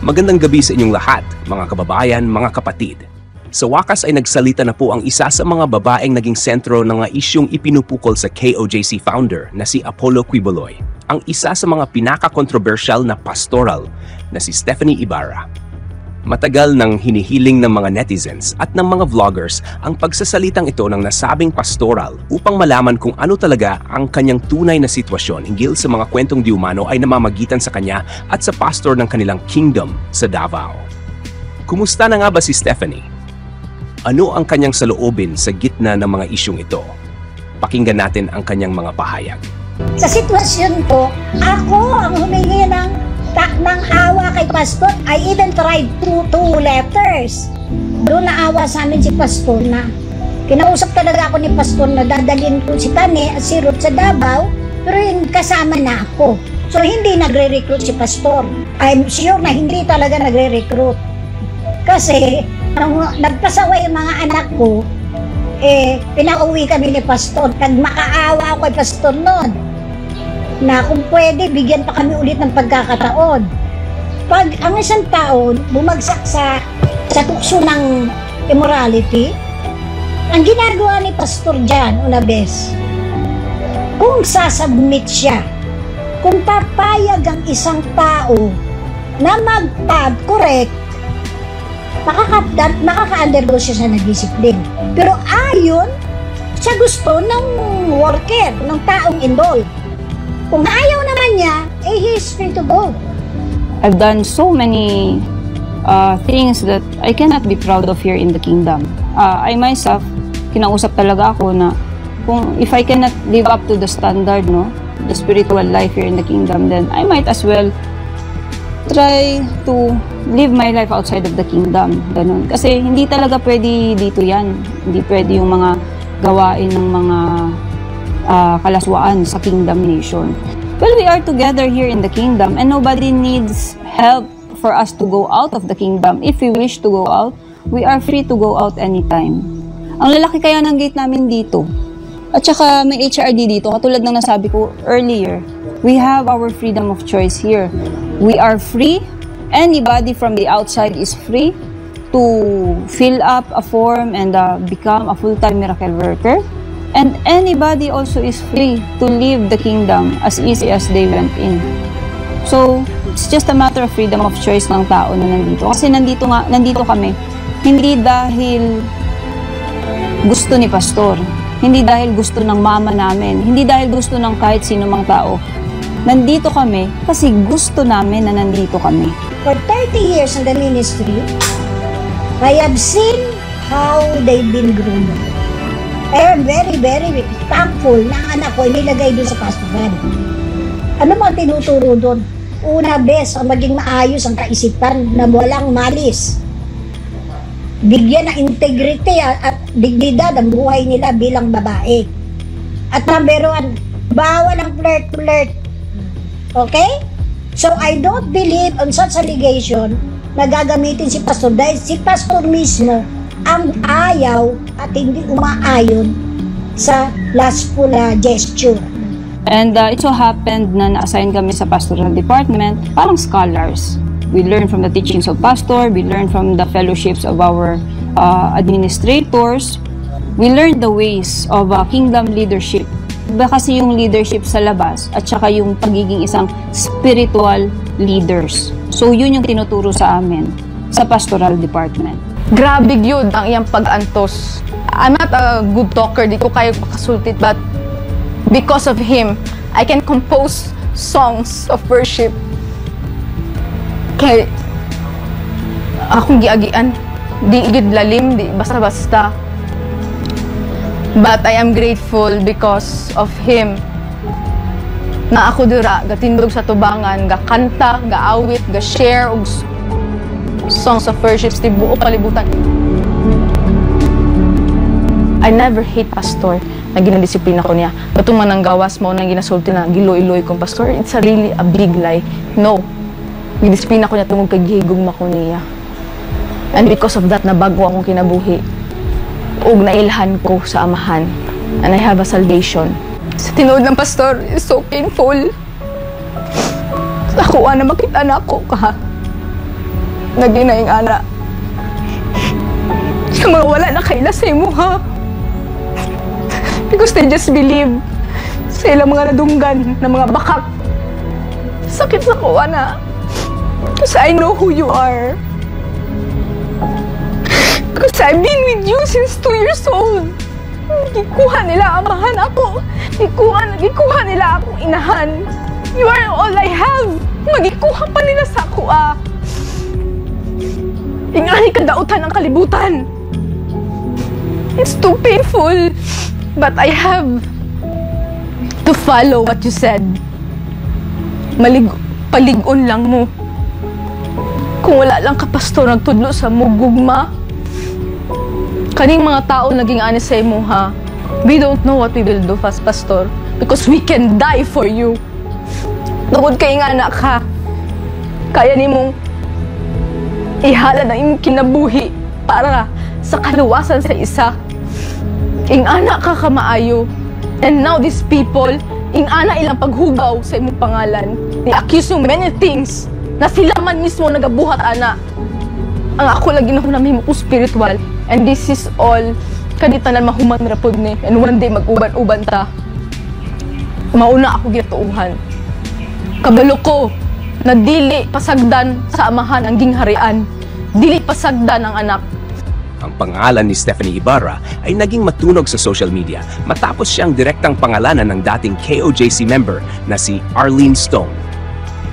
Magandang gabi sa inyong lahat, mga kababayan, mga kapatid. Sa wakas ay nagsalita na po ang isa sa mga babaeng naging sentro ng mga isyung ipinupukol sa KOJC founder na si Apollo Quiboloy, ang isa sa mga pinaka-controversial na pastoral na si Stephanie Ibarra. Matagal nang hinihiling ng mga netizens at ng mga vloggers ang pagsasalitang ito ng nasabing pastoral upang malaman kung ano talaga ang kanyang tunay na sitwasyon hinggil sa mga kwentong di umano ay namamagitan sa kanya at sa pastor ng kanilang kingdom sa Davao. Kumusta na nga ba si Stephanie? Ano ang kanyang saloobin sa gitna ng mga isyung ito? Pakinggan natin ang kanyang mga pahayag. Sa sitwasyon ko, ako ang humingi ng awa kay pastor. I even tried two letters. Doon naawa sa amin si pastor na kinausap talaga ako ni pastor na dadalhin ko si Tani at si Ruth sa Davao, pero yung kasama na ako. So hindi nagre-recruit si pastor. I'm sure na hindi talaga nagre-recruit. Kasi nung nagpasawa yung mga anak ko, pinauwi kami ni pastor. Nagmakaawa ako kay pastor noon na kung pwede, bigyan pa kami ulit ng pagkakataon. Pag ang isang taon bumagsak sa tukso ng immorality, ang ginagawa ni pastor dyan, una bes, kung sasubmit siya, kung papayag ang isang tao na mag-correct, makaka-undergo siya sa nag-discipline. Pero ayon sa gusto ng worker, ng taong involved. Kung ayaw naman niya, he's free to go. I've done so many things that I cannot be proud of here in the kingdom. I myself, kinausap talaga ako na kung if I cannot live up to the standard, no, the spiritual life here in the kingdom, then I might as well try to live my life outside of the kingdom. Ganun. Kasi hindi talaga pwede dito yan. Hindi pwede yung mga gawain ng mga kalaswaan sa kingdom nation. Well, we are together here in the kingdom and nobody needs help for us to go out of the kingdom. If we wish to go out, we are free to go out anytime. Ang lalaki kaya ng gate namin dito. At saka may HRD dito, katulad ng nasabi ko earlier, we have our freedom of choice here. We are free. Anybody from the outside is free to fill up a form and become a full-time miracle worker. And anybody also is free to leave the kingdom as easy as they went in. So, it's just a matter of freedom of choice ng tao na nandito. Kasi nandito kami, hindi dahil gusto ni pastor, hindi dahil gusto ng mama namin, hindi dahil gusto ng kahit sino mang tao. Nandito kami kasi gusto namin na nandito kami. For 30 years in the ministry, I have seen how they've been groomed. I am very, very thankful na ang anak ko ay nilagay doon sa pastoral. Ano mga tinuturo doon? Una, bes, ang maging maayos ang kaisipan na walang malis. Bigyan ng integrity at dignidad ang buhay nila bilang babae. At number 1, bawal ang flirt-flirt. Okay? So I don't believe on such allegation na gagamitin si pastor dahil si pastor mismo ang ayaw at hindi umaayon sa lustful gesture. And it so happened na na-assign kami sa pastoral department, parang scholars. We learn from the teachings of pastor, we learn from the fellowships of our administrators, we learn the ways of kingdom leadership. Iba kasi yung leadership sa labas at saka yung pagiging isang spiritual leaders. So yun yung tinuturo sa amin sa pastoral department. Grabe yun ang iyang pag-antos. I'm not a good talker, di ko kayo makasultit, but because of him, I can compose songs of worship. Kaya akong giagian, di igid lalim, di basta-basta. But I am grateful because of him na ako dira gatindog sa tubangan, gakanta, gaawit, ga-share og songs of worship sa buo kalibutan. I never hate pastor na ginadisiplina ko niya. Batong manang gawas mo nang ginasulti na giloy-loy kong pastor, it's a really a big lie. No. Gidisiplina ko niya tungod kay gihigugma ko niya. And because of that, nabago akong kinabuhi. Ug nailhan ko sa amahan. And I have a salvation. Sa tinuod ng pastor, it's so painful. Ako na makita na ako ka. naginaing ana. Sa mga wala na kaila sa imo, ha? Because they just believe sa ilang mga nadunggan na mga bakak. Sakit sa ko, ana. Because I know who you are. Because I've been with you since 2 years old. Gikuha nila amahan ako. Gikuha nila akong inahan. You are all I have. Magikuha pa nila sa ako, ah. Ingani kadautan ang kalibutan. It's too painful. But I have to follow what you said. Paligon lang mo. Kung wala lang ka, pastor, nagtudlo sa mugugma. Kaning mga tao naging honest sa imo, ha? We don't know what we will do fast, pastor. Because we can die for you. Tungod kay nga anak ka, kaya ni mong ihala ng imong kinabuhi para sa kaluwasan sa isa. Ing anak ka kamaayo. And now these people, ing ana ilang paghugaw sa imong pangalan. Ni-accuse yung many things na sila man mismo nagabuhat, ana. Ang ako lagi na hunamim ko spiritual. And this is all kanitanan mahuman rapod ni. And one day mag-uban-uban ta. Mauna ako gituuhan. Kabalo ko na dili pasagdan sa amahan ang gingharian. Dili pasagdan ang anak. Ang pangalan ni Stephanie Ibarra ay naging matunog sa social media matapos siyang direktang pangalanan ng dating KOJC member na si Arlene Stone.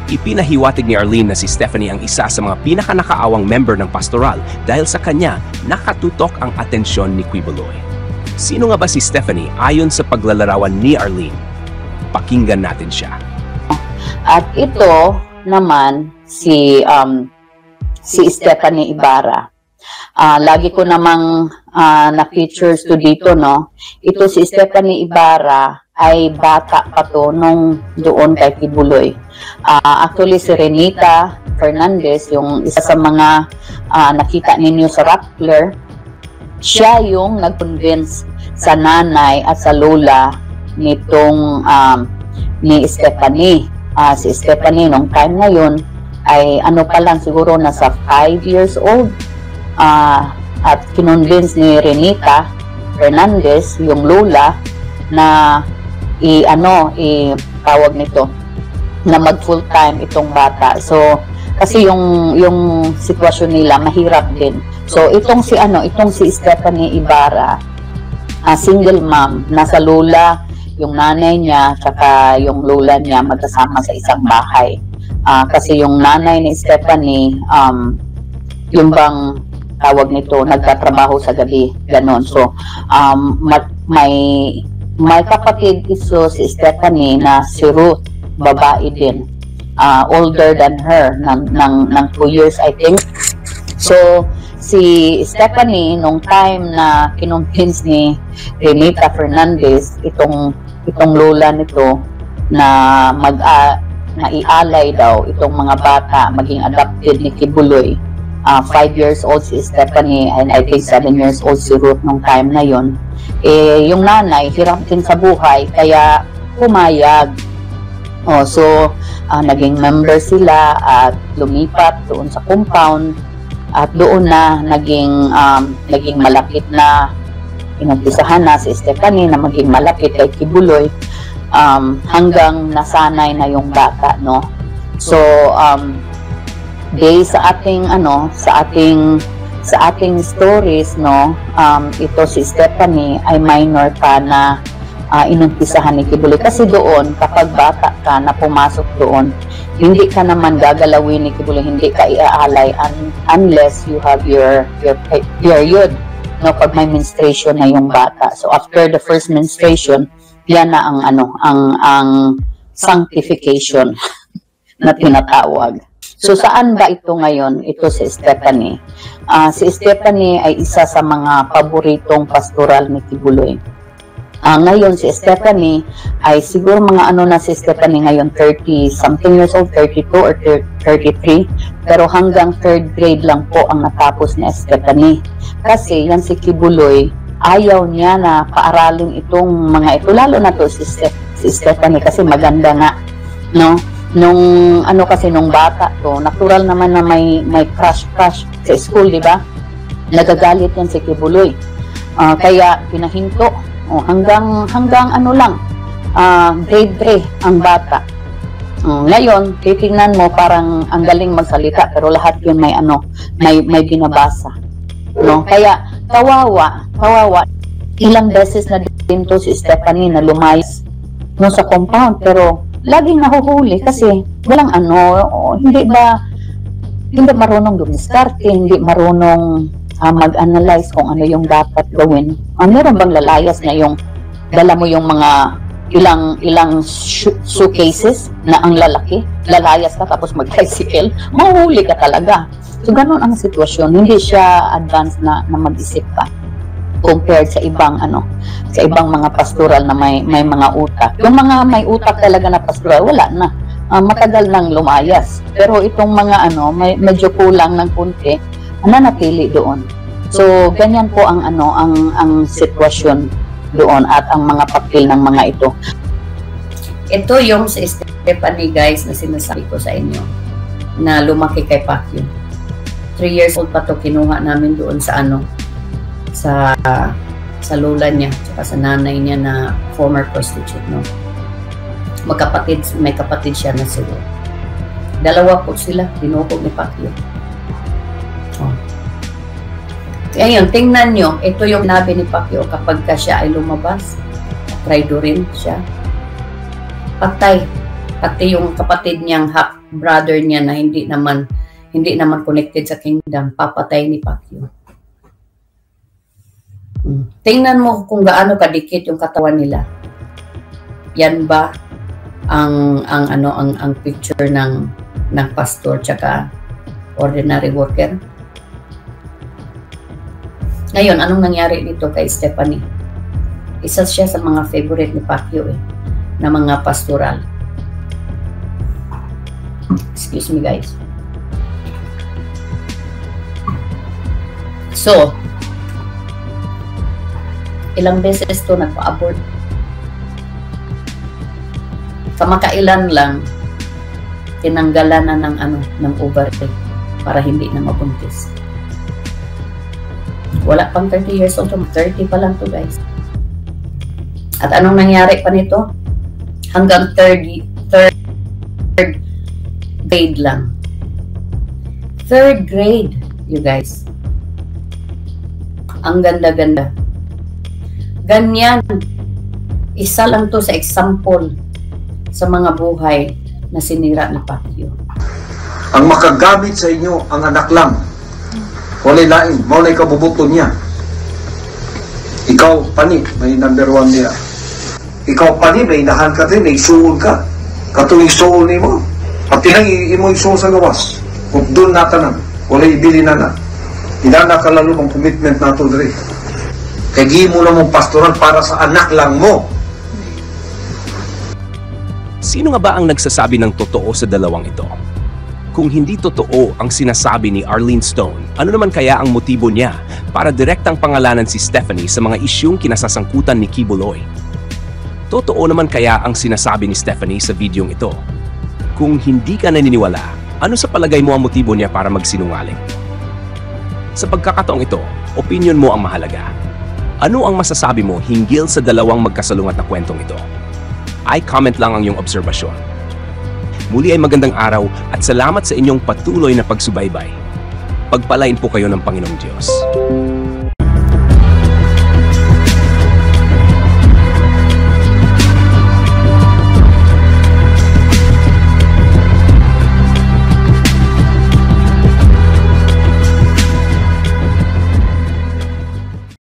Ipinahiwatig ni Arlene na si Stephanie ang isa sa mga pinakanakaawang member ng pastoral dahil sa kanya nakatutok ang atensyon ni Quiboloy. Sino nga ba si Stephanie ayon sa paglalarawan ni Arlene? Pakinggan natin siya. At ito naman si Stephanie Ibarra. Lagi ko namang na-features to dito, no? Ito si Stephanie Ibarra ay bata pa to nung doon kay Quiboloy. Actually, si Renita Fernandez, yung isa sa mga nakita ninyo sa Rappler, siya yung nag-convince sa nanay at sa lola nitong ni Stephanie. Si Stephanie, nung time na yun, ay ano pa lang, siguro nasa 5 years old. At kinonvince ni Renita Fernandez, yung lola, na tawag nito, na mag full time itong bata. So kasi yung sitwasyon nila mahirap din. So itong si Stephanie Ibarra, single mom, nasa lola yung nanay niya tsaka yung lola niya magkasama sa isang bahay. Kasi yung nanay ni Stephanie, yung bang tawag nito, nagtatrabaho sa gabi, ganon. So may kapatid iso si Stephanie na si Ruth, babae din, older than her ng 2 years, I think. So si Stephanie, nung time na kinumpins ni Renita Fernandez itong lola nito na ialay daw itong mga bata maging adopted ni Quiboloy. 5 years old si Stephanie and I think 7 years old si Ruth nung time na yon. Yung nanay hirap din sa buhay kaya pumayag. So naging member sila at lumipat doon sa compound at doon na naging malapit na, inumpisahan na si Stephanie na maging malapit kay Quiboloy, hanggang nasanay na yung bata, no. So sa ating stories, no, ito si Stephanie ay minor pa na inumpisahan ni Quiboloy. Kasi doon, kapag bata ka na pumasok doon, hindi ka naman gagalawin ni Quiboloy, hindi ka iaalay unless you have your period, no, pag may menstruation na yung bata. So after the first menstruation, yan na ang sanctification na tinatawag. So saan ba ito ngayon? Ito si Stephanie. Si Stephanie ay isa sa mga paboritong pastoral ni Quiboloy. Ngayon si Stephanie ay siguro mga na si Stephanie ngayon 30 something years old, 32 or 33, pero hanggang 3rd grade lang po ang natapos ni Stephanie. Kasi yan si Quiboloy, ayaw niya na paaralin itong mga ito, lalo na to si Stephanie kasi maganda nga, no? nung ano kasi nung bata to, natural naman na may crush sa school, di ba? Nagagalit yan si Kibuloy. Kaya pinahinto hanggang ano lang, grade 3 ang bata. Ngayon, titingnan mo parang ang galing magsalita pero lahat yun may binabasa. No? Kaya kawawa. Ilang beses na din to si Stephanie na lumayas no sa compound pero laging nahuhuli kasi walang hindi marunong dumiskarte, hindi marunong mag-analyze kung ano yung dapat gawin. Meron bang lalayas na yung dala mo yung mga ilang suitcases na ang lalayas ka tapos mag-tricycle, mahuhuli ka talaga. So ganun ang sitwasyon, hindi siya advanced na mag-isip pa compared sa ibang mga pastoral na may mga utak. Yung mga may utak talaga na pastoral, wala na. Matagal nang lumayas. Pero itong mga medyo kulang ng kunti, nanatili doon. So ganyan po ang sitwasyon doon at ang mga papel ng mga ito. Ito yung sa Stephanie, guys, na sinasabi ko sa inyo na lumaki kay Pacquiao. 3 years old pa to, kinuha namin doon sa sa lola niya at sa nanay niya na former prostitute, no? May kapatid siya na sila. 2 po sila, dinukog ni Pacquiao. Ngayon, tingnan nyo, ito yung nabi ni Pacquiao kapag siya ay lumabas, traitor rin siya. Patay. Pati yung kapatid niyang half brother niya na hindi naman connected sa kingdom, papatay ni Pacquiao. Tingnan mo kung gaano kadikit yung katawan nila. Yan ba ang picture ng pastor tsaka ordinary worker? Ngayon, anong nangyari dito kay Stephanie? Isa siya sa mga favorite ni Pacquiao na mga pastoral. Excuse me, guys. So, ilang beses to nagpa-abort. Kamakailan lang, tinanggalan na ng ovary para hindi na mabuntis. Wala pang 30 years old, 30 pa lang to, guys. At anong nangyari pa nito? Hanggang third grade lang. 3rd grade, you guys. Ang ganda-ganda. Ganyan. Isa lang to sa example sa mga buhay na sinira ni Pacquiao. Ang makagamit sa inyo, ang anak lang. Walay lain, maulay kabubuto niya. Ikaw, pani, may number 1 niya. Ikaw, pani, may inahan ka din, may isuol ka. Katong isuol ni mo. Pati nang imo isuol sa gawas. Kung doon natanan, walay ibili na. Inana ka lalo ang commitment nato diri. Kaya di mo na mong pastoral para sa anak lang mo. Sino nga ba ang nagsasabi ng totoo sa dalawang ito? Kung hindi totoo ang sinasabi ni Arlene Stone, ano naman kaya ang motibo niya para direktang pangalanan si Stephanie sa mga isyung kinasasangkutan ni Kibuloy? Totoo naman kaya ang sinasabi ni Stephanie sa videong ito? Kung hindi ka naniniwala, ano sa palagay mo ang motibo niya para magsinungaling? Sa pagkakataong ito, opinion mo ang mahalaga. Ano ang masasabi mo hinggil sa dalawang magkasalungat na kwentong ito? I-comment lang ang iyong obserbasyon. Muli ay magandang araw at salamat sa inyong patuloy na pagsubaybay. Pagpalain po kayo ng Panginoong Diyos.